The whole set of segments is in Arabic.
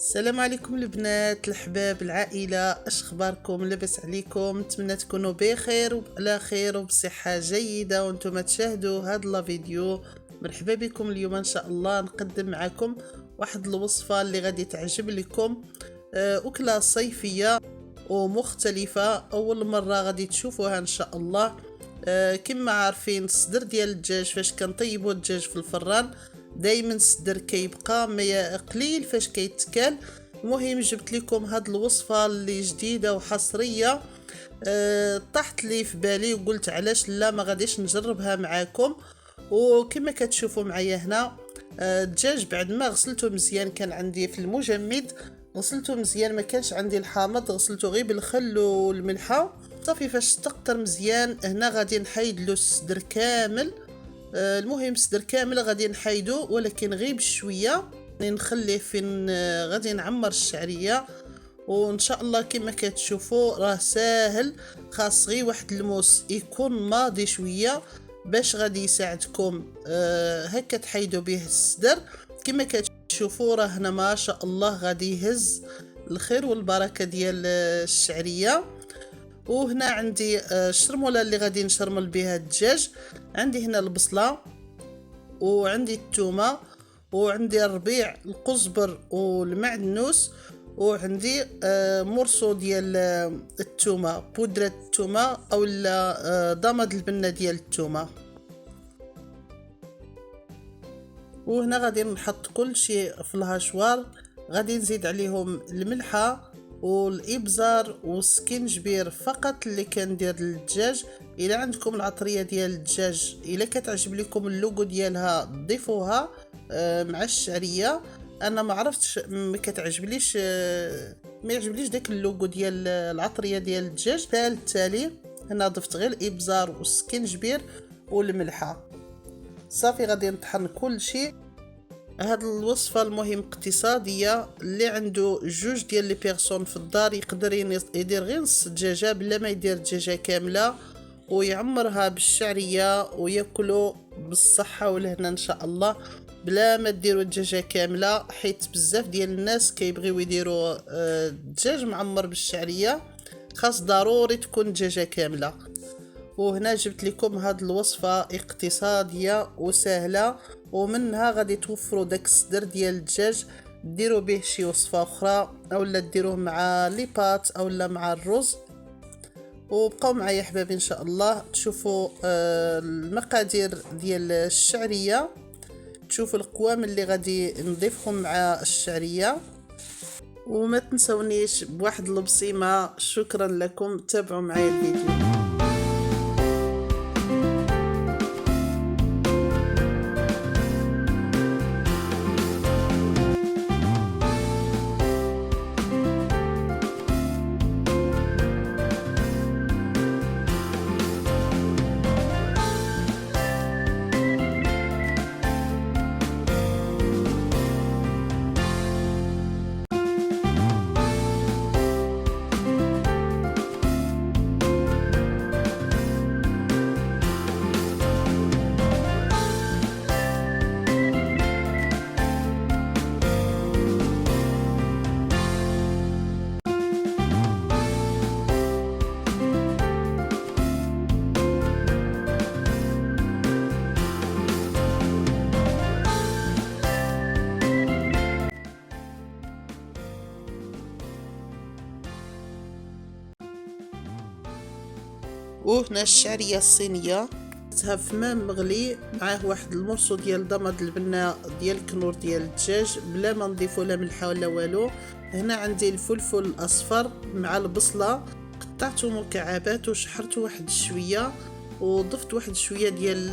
السلام عليكم البنات الحباب العائله، اش اخباركم؟ لاباس عليكم؟ نتمنى تكونوا بخير وعلى خير وبصحه جيده وانتم تشاهدوا هذا الفيديو. مرحبا بكم. اليوم ان شاء الله نقدم معكم واحد الوصفه اللي غادي تعجب لكم. اكله صيفيه ومختلفه، اول مره غادي تشوفوها ان شاء الله. كما عارفين الصدر ديال الدجاج فاش كنطيبوا الدجاج في الفران دائما الصدر كيبقى قليل فاش كيتكال. المهم جبت لكم هاد الوصفه اللي جديده وحصريه. طاحت لي في بالي وقلت علاش لا ما غاديش نجربها معاكم. وكما كتشوفوا معايا هنا الدجاج بعد ما غسلته مزيان، كان عندي في المجمد غسلته مزيان، ما كانش عندي الحامض، غسلته غير بالخل والملحه صافي. فاش استقطر مزيان هنا غادي نحيد له الصدر كامل. المهم الصدر كامل غادي نحيدو، ولكن غير بشويه نخليه فين غادي نعمر الشعريه. وان شاء الله كما كتشوفوا راه ساهل، خاص غير واحد الموس يكون ماضي شويه باش غادي يساعدكم هكا تحيدوا به الصدر. كما كتشوفوا راه هنا ما شاء الله غادي يهز الخير والبركه ديال الشعريه. وهنا عندي الشرموله اللي غادي نشرمل بها الدجاج. عندي هنا البصله وعندي الثومه وعندي الربيع القزبر والمعدنوس، وعندي مرصو ديال الثومه، بودره الثومه او ضماد البنه ديال الثومه. وهنا غادي نحط كل شيء في الهاشوار، غادي نزيد عليهم الملحه والابزار والسكينجبير فقط اللي كندير للدجاج. الا عندكم العطريه ديال الدجاج الا كتعجب لكم اللوغو ديالها ضيفوها مع الشعريه. انا ما عرفتش، ما كتعجبليش، ما يعجبليش داك اللوغو ديال العطريه ديال الدجاج. بالتالي هنا ضفت غير الابزار والسكينجبير والملحه صافي. غادي نطحن كل شيء. هاد الوصفه المهم اقتصاديه، اللي عنده جوج ديال لي بيرسون في الدار يقدر يدير غير نص دجاجه بلا ما يدير دجاجه كامله، ويعمرها بالشعريه وياكلوا بالصحه والهنا ان شاء الله، بلا ما ديروا الدجاجه كامله. حيت بزاف ديال الناس كيبغيو يديروا الدجاج معمر بالشعريه، خاص ضروري تكون دجاجه كامله. وهنا جبت لكم هاد الوصفه اقتصاديه وسهله، ومنها غادي توفروا داك الصدر ديال الدجاج ديروا به شي وصفه اخرى، اولا ديروه مع لي بات اولا مع الرز. وبقاو معايا حبابي ان شاء الله تشوفوا المقادير ديال الشعريه، تشوفوا القوام اللي غادي نضيفهم مع الشعريه. وما تنسونيش بواحد البصيمه. شكرا لكم، تابعوا معايا الفيديو. وهنا الشعريه الصينيه درتها في ماء مغلي، معاه واحد المرصو ديال ضماد البنه ديال الكنور ديال الدجاج بلا ما نضيفوا لا ملحه ولا والو. هنا عندي الفلفل الاصفر مع البصله قطعته مكعبات وشحرته واحد شويه، وضفت واحد شويه ديال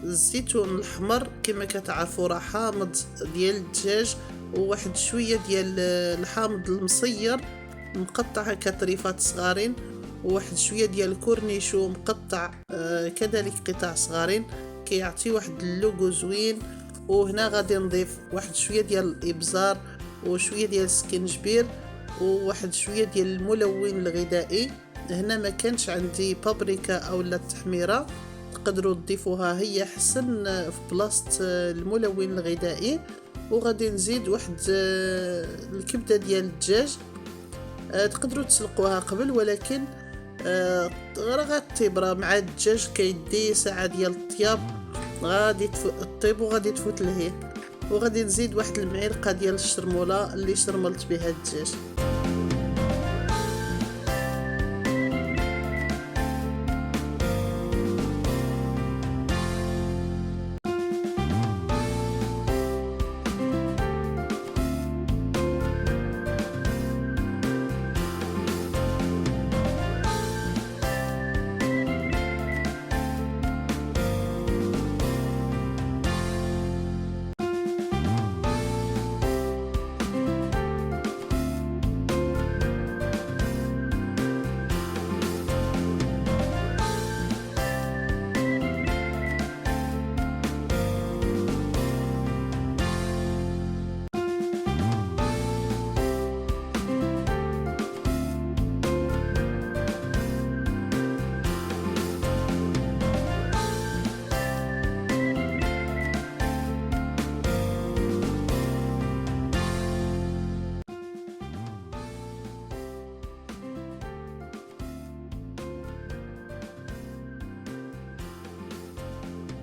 الزيتون الاحمر كما كتعرفوا راه حامض ديال الدجاج، وواحد شويه ديال الحامض المصير مقطع هكا طريفات صغارين، وواحد شويه ديال الكورنيشو مقطع كذلك قطع صغارين كيعطي واحد اللوغو زوين. وهنا غادي نضيف واحد شويه ديال الابزار وشويه ديال السكينجبير وواحد شويه ديال الملون الغذائي. هنا ما كانش عندي بابريكا اولا التحميره، تقدروا تضيفوها هي حسن في بلاصه الملون الغذائي. وغادي نزيد واحد الكبده ديال الدجاج. تقدروا تسلقوها قبل، ولكن راه غطيب، راه مع الدجاج كيدي ساعه ديال الطياب غادي طيب وغادي تفوت لهيه. وغادي نزيد واحد المعلقه ديال الشرموله اللي شرملت بها الدجاج.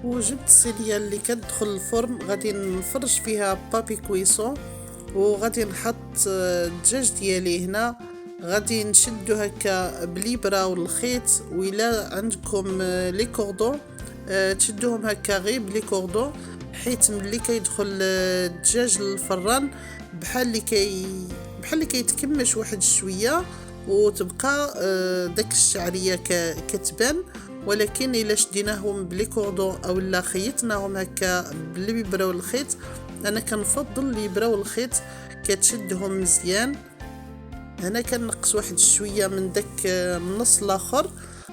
وجبت الصينيه اللي كتدخل الفرن، غادي نفرش فيها بابي كويسون، وغادي نحط الدجاج ديالي هنا. غادي نشدو هكا بالابره والخيط، وإلا عندكم لي كوردون تشدوهم هكا غير بلي كوردون، حيت ملي كيدخل الدجاج للفران بحال اللي كيتكمش واحد شويه، وتبقى داك الشعريه كتبان. ولكن الا شديناهم بلي كوردون او لا خيطناهم هكا بالابره والخيط، انا كنفضل الابره والخيط كتشدهم مزيان. هنا كنقص واحد شويه من داك النص الاخر.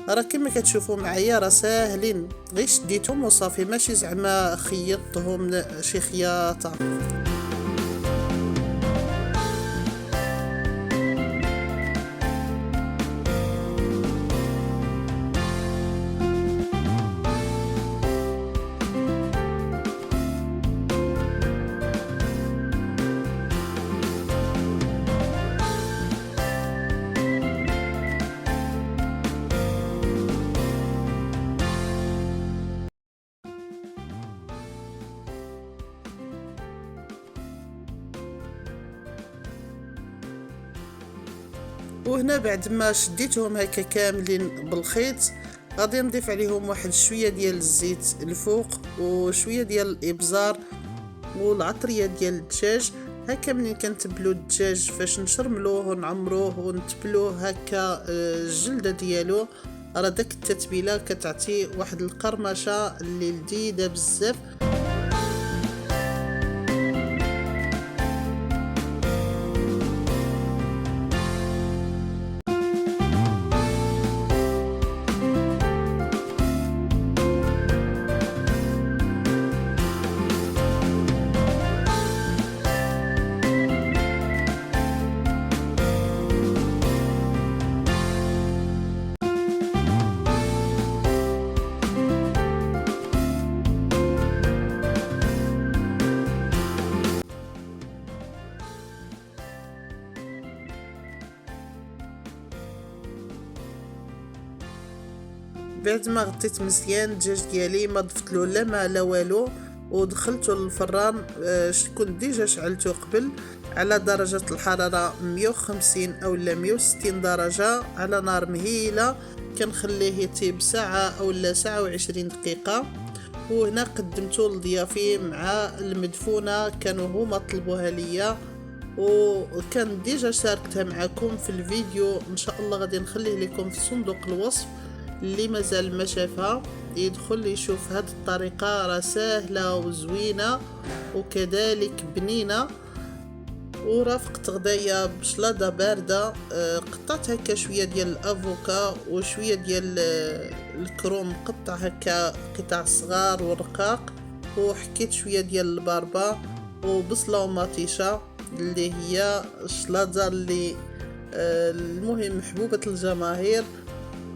راه كما كتشوفوا معايا راه ساهلين، غير شديتهم وصافي، ماشي زعما خيطتهم شي خياطه. وهنا بعد ما شديتهم هكا كاملين بالخيط، غادي نضيف عليهم واحد شويه ديال الزيت الفوق، وشويه ديال الابزار، والعطريه ديال الدجاج. هكا منين كنتبلو الدجاج فاش نشرملوه ونعمروه ونتبلوه هكا الجلده ديالو، راه داك التتبيله كتعطي واحد القرمشه اللي لذيذه بزاف. بعد ما غطيت مزيان الدجاج ديالي، ما ضفتلو لا ما لا والو، ودخلته للفران. كنت ديجا شعلته قبل على درجة الحرارة 150 أو 160 درجة على نار مهيلة. كنخليه يطيب ساعة أو ساعة و20 دقيقة. وهنا قدمته لضيافي مع المدفونة، كانوا هما طلبوها ليا، وكان ديجا شاركتها معكم في الفيديو. ان شاء الله غادي نخليه لكم في صندوق الوصف، اللي مازال ما شافها يدخل يشوف. هذه الطريقه راه سهله وزوينه وكذلك بنينه. ورافقت غدايا بشلاضه بارده. قطعت هكا شويه ديال الافوكا وشويه ديال الكروم مقطع هكا قطع صغار ورقاق، وحكيت شويه ديال الباربا وبصله ومطيشه اللي هي الشلاضه اللي المهم محبوبه الجماهير.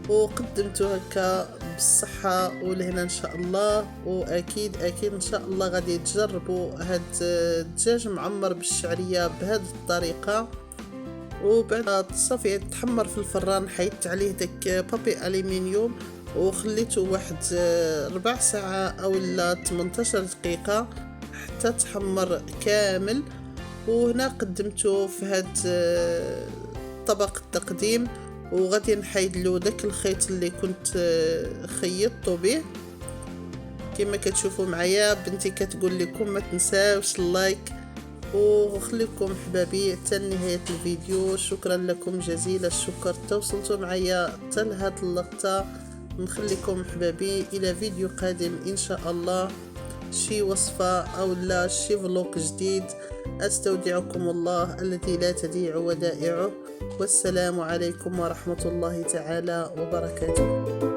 وقدمته هكا بالصحة والهنا ان شاء الله. واكيد ان شاء الله غادي تجربوا هاد الدجاج معمر بالشعرية بهذه الطريقة. وبعد صافي تحمر في الفران، حيدت عليه داك بابي الومنيوم وخليته واحد 4 ساعة او لا 18 دقيقة حتى تحمر كامل. وهنا قدمته في هاد طبق التقديم، وغادي نحيد له داك الخيط اللي كنت خيطته به. كما كتشوفوا معايا بنتي كتقول لكم ما تنساوش اللايك، وخليكم حبابي حتى نهاية الفيديو. شكرا لكم جزيل الشكر توصلتوا معايا حتى لهاد اللقطة. نخليكم حبابي الى فيديو قادم ان شاء الله، شي وصفة او لا شي فلوق جديد. استودعكم الله الذي لا تضيع ودائعه، والسلام عليكم ورحمة الله تعالى وبركاته.